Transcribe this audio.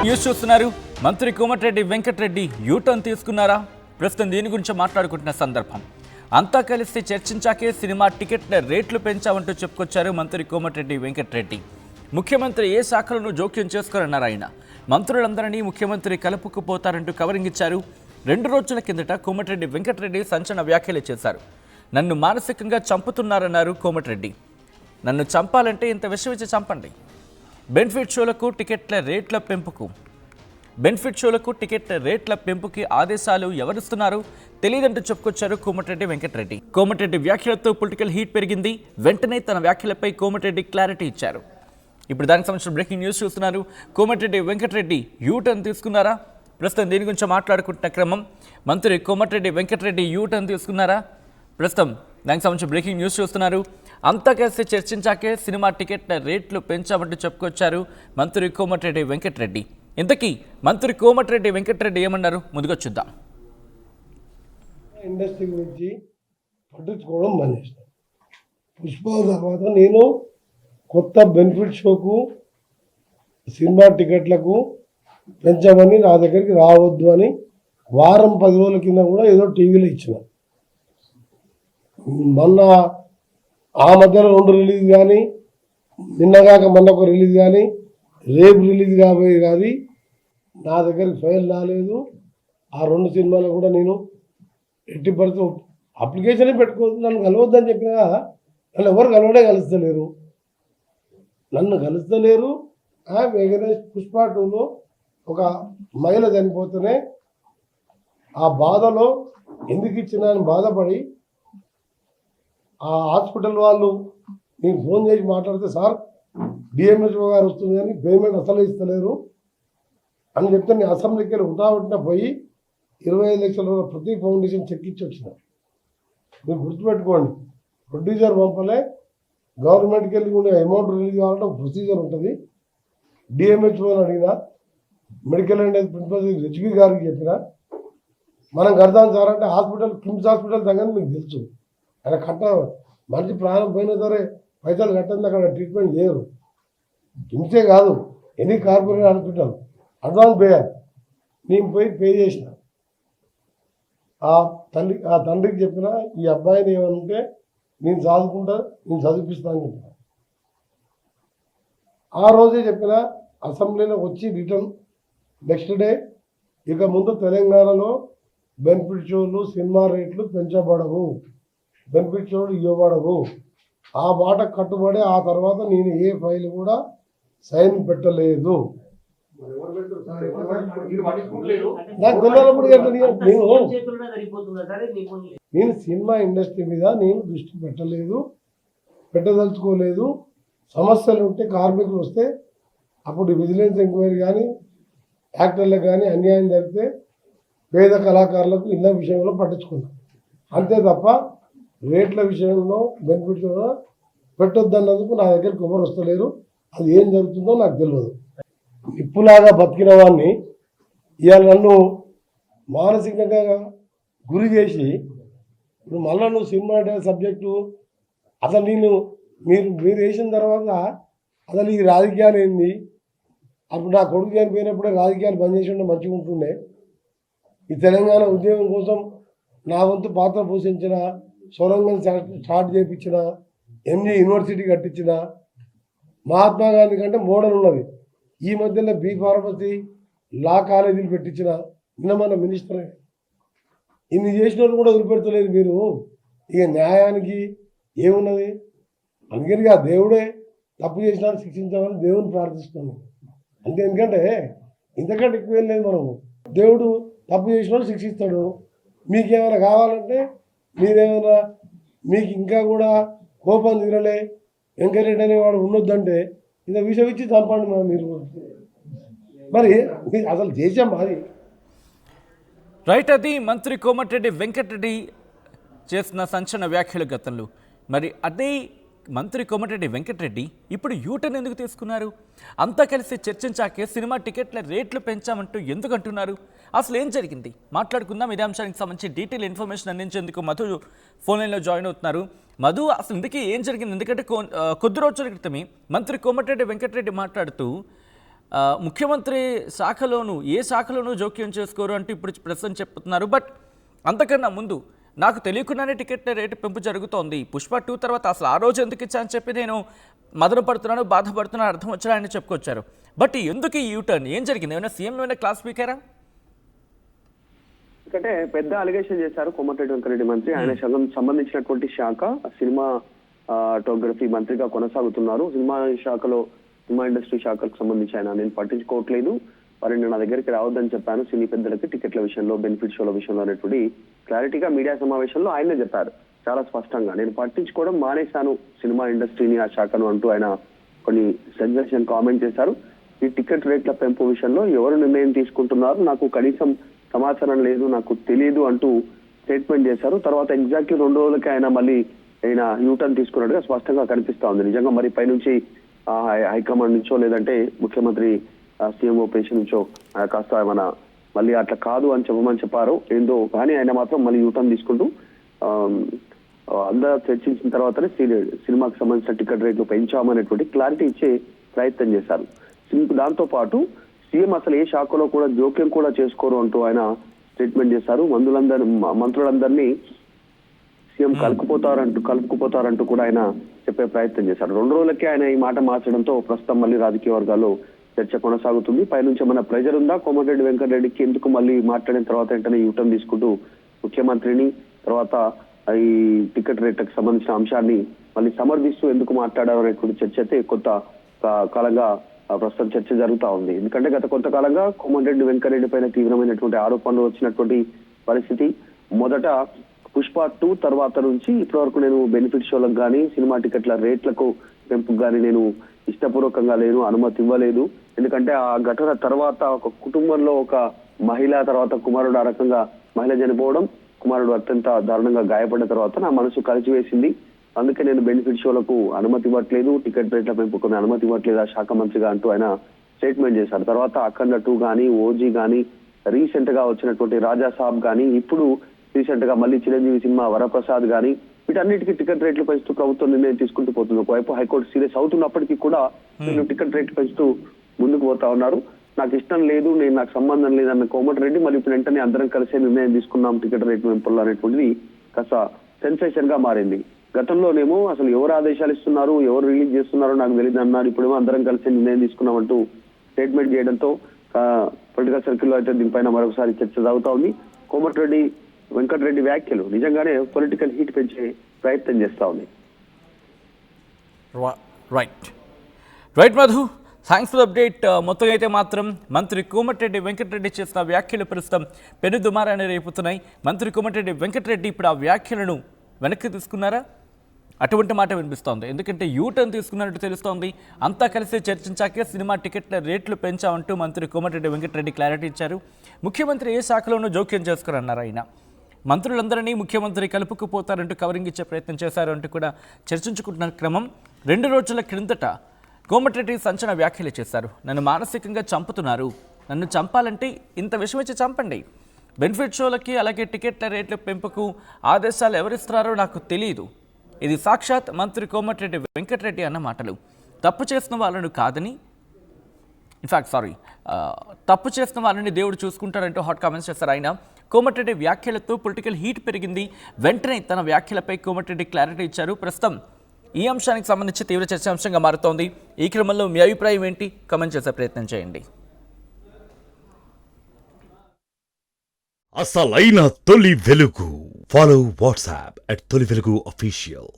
News చూస్తున్నారు. మంత్రి Komatireddy Venkatareddy U turn తీసుకున్నారా? ప్రస్తుతం దీని గురించి మాట్లాడుకుంటున్న సందర్భం. అంతా కలిసి చర్చించాకే సినిమా టికెట్ల రేట్లు పెంచామంటూ చెప్పుకొచ్చారు మంత్రి కోమటిరెడ్డి వెంకటరెడ్డి. ముఖ్యమంత్రి ఏ శాఖలను జోక్యం చేసుకోరన్నారు ఆయన. మంత్రులందరినీ ముఖ్యమంత్రి కలుపుకుపోతారంటూ కవరింగ్ ఇచ్చారు. 2 రోజుల కిందట కోమటిరెడ్డి వెంకటరెడ్డి సంచలన వ్యాఖ్యలు చేశారు. నన్ను మానసికంగా చంపుతున్నారన్నారు కోమటిరెడ్డి. నన్ను చంపాలంటే ఇంత విషమిచ్చి చంపండి. బెనిఫిట్ షోలకు టికెట్ల రేట్ల పెంపుకి ఆదేశాలు ఎవరిస్తున్నారు తెలియదంటూ చెప్పుకొచ్చారు కోమటిరెడ్డి వెంకటరెడ్డి. కోమటిరెడ్డి వ్యాఖ్యలతో పొలిటికల్ హీట్ పెరిగింది. వెంటనే తన వ్యాఖ్యలపై కోమటిరెడ్డి క్లారిటీ ఇచ్చారు. ఇప్పుడు దానికి సంబంధించిన బ్రేకింగ్ న్యూస్ చూస్తున్నారు. కోమటిరెడ్డి వెంకటరెడ్డి యూటర్న్ తీసుకున్నారా? ప్రస్తుతం దీని గురించి మాట్లాడుకుంటున్న క్రమం. మంత్రి కోమటిరెడ్డి వెంకటరెడ్డి యూటర్న్ తీసుకున్నారా? ప్రస్తుతం దానికి సంబంధించిన బ్రేకింగ్ న్యూస్ చూస్తున్నారు. అంతా కలిసి చర్చించాకే సినిమా టికెట్ల రేట్లు పెంచామంటూ చెప్పుకొచ్చారు మంత్రి కోమటిరెడ్డి వెంకటరెడ్డి. ఇంతకీ మంత్రి కోమటిరెడ్డి వెంకటరెడ్డి ఏమన్నారు? ముందుగా చూద్దాం. ఇండస్ట్రీ గురించి పట్టించుకోవడం బంద్ చేసిన. పుష్ప తర్వాత నేను కొత్త బెనిఫిట్ షోకు సినిమా టికెట్లకు పెంచమని నా దగ్గరికి రావద్దు అని వారం 10 రోజుల కింద కూడా ఏదో టీవీలో ఇచ్చిన. మొన్న ఆ మధ్యలో 2 రిలీజ్ కానీ, నిన్నగాక మొన్న ఒక రిలీజ్ కానీ, రేపు రిలీజ్ కాబోయే కానీ నా దగ్గరికి ఫైల్ రాలేదు. ఆ 2 సినిమాలు కూడా నేను ఎట్టి పరిస్థితి అప్లికేషన్ పెట్టుకోవద్దు, నన్ను కలవద్దని చెప్పినా నన్ను ఎవరు కలుస్తలేరు. వేగనే పుష్ప 2లో ఒక మహిళ చనిపోతేనే ఆ బాధలో ఎందుకు ఇచ్చినా అని బాధపడి ఆ హాస్పిటల్ వాళ్ళు నేను ఫోన్ చేసి మాట్లాడితే, సార్ డిఎంహెచ్ఓ గారు వస్తుంది కానీ పేమెంట్ అసలు ఇస్తలేరు అని చెప్తే నేను అసెంబ్లీకి వెళ్ళి ఉటాబట్టిన పోయి 25 లక్షల ప్రతీక్ ఫౌండేషన్ చెక్ ఇచ్చి వచ్చిన. మీరు గుర్తుపెట్టుకోండి, ప్రొడ్యూసర్ పంపలే, గవర్నమెంట్కి వెళ్ళి కూడా అమౌంట్ రిలీజ్ కావాలంటే ఒక ప్రొసీజర్ ఉంటుంది. డిఎంహెచ్ఓ అని అడిగిన, మెడికల్ అండ్ ప్రిన్సిపల్ హెచ్పి గారికి చెప్పిన, మనం కడతాం సార్ అంటే కిమ్స్ హాస్పిటల్ సంగతి మీకు తెలుసు. ఆయన మనిషి ప్రాణం పోయినా సరే పైసలు కట్టండి, అక్కడ ట్రీట్మెంట్ చేయరు. కిమ్సే కాదు, ఎనీ కార్పొరేట్ హాస్పిటల్ అడ్వాన్స్ పేయాలి. నేను పోయి పే చేసిన. ఆ తండ్రికి చెప్పిన, ఈ అబ్బాయిని ఏమంటే నేను చదివిపిస్తాను చెప్పిన. ఆ రోజే చెప్పిన, అసెంబ్లీలో వచ్చి రిటర్న్ నెక్స్ట్ డే ఇక ముందు తెలంగాణలో బెనిఫిట్ షోలు సినిమా రేట్లు పెంచబడవు, బెనిఫిట్ షోలు ఇవ్వబడవు. ఆ మాట కట్టుబడి ఆ తర్వాత నేను ఏ ఫైల్ కూడా సైన్ పెట్టలేదు. నాకు తెలియనప్పుడు నేను సినిమా ఇండస్ట్రీ మీద నేను దృష్టి పెట్టదలుచుకోలేదు. సమస్యలు ఉంటే, కార్మికులు వస్తే అప్పుడు విజిలెన్స్ ఎంక్వైరీ కానీ, యాక్టర్లకు కానీ అన్యాయం జరిగితే పేద కళాకారులకు ఇళ్ళ విషయంలో పట్టించుకున్నాం. అంతే తప్ప రేట్ల విషయంలో బెనిఫిట్స్ పెట్టొద్దన్నందుకు నా దగ్గరికి ఎవరు వస్తలేరు. అది ఏం జరుగుతుందో నాకు తెలియదు. నిప్పులాగా బతికిన వాడిని ఇవాళ నన్ను మానసికంగా గురి చేసి, ఇప్పుడు మళ్ళీ నువ్వు సినిమా సబ్జెక్టు అసలు మీరు వేసిన తర్వాత అసలు ఈ రాజకీయాలు ఏంది? అప్పుడు నా కొడుకు చనిపోయినప్పుడే రాజకీయాలు బంద్ చేసి ఉంటే మంచిగా ఉంటుండే. ఈ తెలంగాణ ఉద్యమం కోసం నా వంతు పాత్ర పోషించిన, సొరంగం స్టార్ట్ చేయించిన, ఎంజీ యూనివర్సిటీ కట్టించిన, మహాత్మా గాంధీ కంటే మోడల్ ఉన్నది. ఈ మధ్యలో బి ఫార్మసీ లా కాలేజీలు పెట్టించిన నిన్న మినిస్టరే. ఇన్ని చేసిన వాళ్ళు కూడా వదిలిపెడతలేదు మీరు. ఇక న్యాయానికి ఏమున్నది? అందుకని ఆ దేవుడే తప్పు చేసినా శిక్షించామని దేవుని ప్రార్థిస్తున్నాం అంతే. ఎందుకంటే ఇంతకంటే ఎక్కువ ఏం లేదు. మనము దేవుడు తప్పు చేసిన శిక్షిస్తాడు. మీకేమైనా కావాలంటే మీరేమైనా మీకు ఇంకా కూడా కోపం తీరలే, వెంకరెడ్డి అనేవాడు ఉండొద్దంటే ఇంత విషయం ఇచ్చి చంపండి. మీరు మరి అసలు చేసాం అది రైట్. అది మంత్రి కోమటిరెడ్డి వెంకటరెడ్డి చేసిన సంచలన వ్యాఖ్యలు గతంలో. మరి అదే మంత్రి కోమటిరెడ్డి వెంకటరెడ్డి ఇప్పుడు యూటర్న్ ఎందుకు తీసుకున్నారు? అంతా కలిసి చర్చించాకే సినిమా టికెట్ల రేట్లు పెంచామంటూ ఎందుకు అంటున్నారు? అసలు ఏం జరిగింది మాట్లాడుకుందాం. ఇదే అంశానికి సంబంధించి డీటెయిల్ ఇన్ఫర్మేషన్ అందించేందుకు మధు ఫోన్ లైన్లో జాయిన్ అవుతున్నారు. మధు, అసలు ఇందుకే ఏం జరిగింది? ఎందుకంటే కొద్ది రోజుల క్రితమే మంత్రి కోమటిరెడ్డి వెంకటరెడ్డి మాట్లాడుతూ ముఖ్యమంత్రి శాఖలోనూ ఏ శాఖలోనూ జోక్యం చేసుకోరు అంటూ ఇప్పుడు ప్రస్తుతం చెప్తున్నారు. బట్ అంతకన్నా ముందు నాకు తెలియకుండానే టికెట్ రేటు పెంపు జరుగుతోంది. పుష్ప 2 తర్వాత అసలు ఆ రోజు ఎందుకు ఇచ్చా అని చెప్పి నేను మదన పడుతున్నాను, బాధపడుతున్నాను, అర్థం వచ్చారా అని చెప్పుకొచ్చారు. బట్ ఎందుకు ఈ యూటర్న్? ఏం జరిగింది? ఏమైనా సీఎం ఏమైనా క్లాస్ స్పీకరా? ఎందుకంటే పెద్ద అలిగేషన్ చేశారు కోమటిరెడ్డి వెంకరెడ్డి మంత్రి. ఆయన సంబంధించినటువంటి శాఖ సినిమాటోగ్రఫీ మంత్రిగా కొనసాగుతున్నారు. సినిమా ఇండస్ట్రీ శాఖకు సంబంధించి ఆయన నేను పట్టించుకోవట్లేదు, మరి నా దగ్గరికి రావద్దని చెప్పాను సినీ పెద్దలకి టికెట్ల విషయంలో, బెనిఫిట్ షోల విషయంలో అనేటువంటి క్లారిటీగా మీడియా సమావేశంలో ఆయనే చెప్పారు చాలా స్పష్టంగా. నేను పట్టించుకోవడం మానేశాను సినిమా ఇండస్ట్రీని, ఆ శాఖను అంటూ ఆయన కొన్ని సెన్సేషన్ కామెంట్ చేశారు. ఈ టికెట్ రేట్ల పెంపు విషయంలో ఎవరు నిర్ణయం తీసుకుంటున్నారు, నాకు కనీసం సమాచారం లేదు, నాకు తెలియదు అంటూ స్టేట్మెంట్ చేశారు. తర్వాత ఎగ్జాక్ట్లీ 2 రోజులకి ఆయన యూటర్న్ తీసుకున్నట్టుగా స్పష్టంగా కనిపిస్తా ఉంది. నిజంగా మరి పైనుంచి హైకమాండ్ నుంచో లేదంటే ముఖ్యమంత్రి సీఎం ఓపేషన్ నుంచో కాస్త ఏమైనా మళ్ళీ అట్లా కాదు అని చెప్పమని చెప్పారు ఏందో, కానీ ఆయన మాత్రం మళ్ళీ యూటర్న్ తీసుకుంటూ అందరూ చర్చించిన తర్వాతనే సినిమాకి సంబంధించిన టికెట్ రేట్లు పెంచామనేటువంటి క్లారిటీ ఇచ్చే ప్రయత్నం చేశారు. దాంతో పాటు సీఎం అసలు ఏ శాఖలో కూడా జోక్యం కూడా చేసుకోరు అంటూ ఆయన స్టేట్మెంట్ చేశారు. మంత్రులందరినీ సీఎం కలుపుకుపోతారంటూ కూడా ఆయన చెప్పే ప్రయత్నం చేశారు. 2 రోజులకే ఆయన ఈ మాట మార్చడంతో ప్రస్తుతం మళ్ళీ రాజకీయ వర్గాల్లో చర్చ కొనసాగుతుంది. పైనుంచి ఏమైనా ప్రెజర్ ఉందా కోమటిరెడ్డి వెంకటరెడ్డికి, ఎందుకు మళ్ళీ మాట్లాడిన తర్వాత వెంటనే యూటర్న్ తీసుకుంటూ ముఖ్యమంత్రిని తర్వాత ఈ టికెట్ రేట్లకు సంబంధించిన అంశాన్ని మళ్ళీ సమర్థిస్తూ ఎందుకు మాట్లాడారు అనేటువంటి చర్చ అయితే కొంత కాలంగా ప్రస్తుతం చర్చ జరుగుతా ఉంది. ఎందుకంటే గత కొంతకాలంగా కోమటిరెడ్డి వెంకటరెడ్డి పైన తీవ్రమైనటువంటి ఆరోపణలు వచ్చినటువంటి పరిస్థితి. మొదట పుష్ప 2 తర్వాత నుంచి ఇప్పటి వరకు నేను బెనిఫిట్ షోలకు కానీ సినిమా టికెట్ల రేట్లకు పెంపుకు కానీ నేను ఇష్టపూర్వకంగా లేను, అనుమతి ఇవ్వలేదు. ఎందుకంటే ఆ ఘటన తర్వాత ఒక కుటుంబంలో ఒక మహిళ తర్వాత కుమారుడు ఆ రకంగా మహిళ చనిపోవడం, కుమారుడు అత్యంత దారుణంగా గాయపడిన తర్వాత నా మనసు కలిసివేసింది. అందుకే నేను బెనిఫిట్ షోలకు అనుమతి ఇవ్వట్లేదు, టికెట్ రేట్ల పెంపుకు అనుమతి ఇవ్వట్లేదు ఆ శాఖ మంత్రిగా అంటూ ఆయన స్టేట్మెంట్ చేశారు. తర్వాత అఖండ 2 కానీ, ఓజీ కానీ, రీసెంట్ గా వచ్చినటువంటి రాజా సాబ్ కానీ, ఇప్పుడు రీసెంట్ గా మళ్ళీ చిరంజీవి సినిమా వరప్రసాద్ కానీ, వీటన్నిటికీ టికెట్ రేట్లు పెంచుతూ ప్రభుత్వం నిర్ణయం తీసుకుంటూ పోతుంది. ఒకవైపు హైకోర్టు సీరియస్ అవుతున్నప్పటికీ కూడా వీళ్ళు టికెట్ రేట్లు పెంచుతూ ముందుకు పోతా ఉన్నారు. నాకు ఇష్టం లేదు, నాకు సంబంధం లేదన్న కోమటిరెడ్డి మళ్ళీ ఇప్పుడు వెంటనే అందరం కలిసే నిర్ణయం తీసుకున్నాం టికెట్ రేట్లు పెంపులు అనేటువంటిది కాస్త సెన్సేషన్ గా మారింది. గతంలోనేమో అసలు ఎవరు ఆదేశాలు ఇస్తున్నారు, ఎవరు రిలీజ్ చేస్తున్నారో నాకు తెలియదు అన్నారు. ఇప్పుడేమో అందరం కలిసి నిర్ణయం తీసుకున్నామంటూ స్టేట్మెంట్ చేయడంతో పొలిటికల్ సర్కిల్లో అయితే దీనిపైన మరొకసారి చర్చ సాగుతా ఉంది. కోమటిరెడ్డి వెంకటరెడ్డి వ్యాఖ్యలు నిజంగానే పొలిటికల్ హీట్ పెంచే ప్రయత్నం చేస్తా ఉంది. Right Madhu, thanks for update. మొత్తం అయితే మాత్రం మంత్రి కోమటిరెడ్డి వెంకటరెడ్డి చేసిన వ్యాఖ్యలు ప్రస్తుతం పెను దుమారాన్ని రేపుతున్నాయి. మంత్రి కోమటిరెడ్డి వెంకటరెడ్డి ఇప్పుడు ఆ వ్యాఖ్యలను వెనక్కి తీసుకున్నారా? అటువంటి మాట వినిపిస్తోంది. ఎందుకంటే యూటర్న్ తీసుకున్నట్టు తెలుస్తోంది. అంతా కలిసి చర్చించాకే సినిమా టికెట్ల రేట్లు పెంచామంటూ మంత్రి కోమటిరెడ్డి వెంకటరెడ్డి క్లారిటీ ఇచ్చారు. ముఖ్యమంత్రి ఏ శాఖలోనూ జోక్యం చేసుకురన్నారు. ఆయన మంత్రులందరినీ ముఖ్యమంత్రి కలుపుకుపోతారంటూ కవరింగ్ ఇచ్చే ప్రయత్నం చేశారు అంటూ కూడా చర్చించుకుంటున్న క్రమం. 2 రోజుల క్రిందట కోమటిరెడ్డి సంచలన వ్యాఖ్యలు చేశారు. నన్ను మానసికంగా చంపుతున్నారు, నన్ను చంపాలంటే ఇంత విషయం ఇచ్చి చంపండి, బెనిఫిట్ షోలకి అలాగే టికెట్ల రేట్ల పెంపుకు ఆదేశాలు ఎవరిస్తున్నారో నాకు తెలియదు. ఇది సాక్షాత్ మంత్రి కోమటిరెడ్డి వెంకటరెడ్డి అన్న మాటలు. తప్పు చేసిన వాళ్ళను కాదని, తప్పు చేసిన వాళ్ళని దేవుడు చూసుకుంటారంటూ హాట్ కామెంట్స్ చేశారు ఆయన. కోమటిరెడ్డి వ్యాఖ్యలతో పొలిటికల్ హీట్ పెరిగింది. వెంటనే తన వ్యాఖ్యలపై కోమటిరెడ్డి క్లారిటీ ఇచ్చారు. ప్రస్తుతం ఈ అంశానికి సంబంధించి తీవ్ర చర్చాంశంగా మారుతోంది. ఈ క్రమంలో మీ అభిప్రాయం ఏంటి? కామెంట్ చేసే ప్రయత్నం చేయండి. అసలైన తొలి వెలుగు. ఫాలో వాట్సాప్ @తొలి వెలుగు official.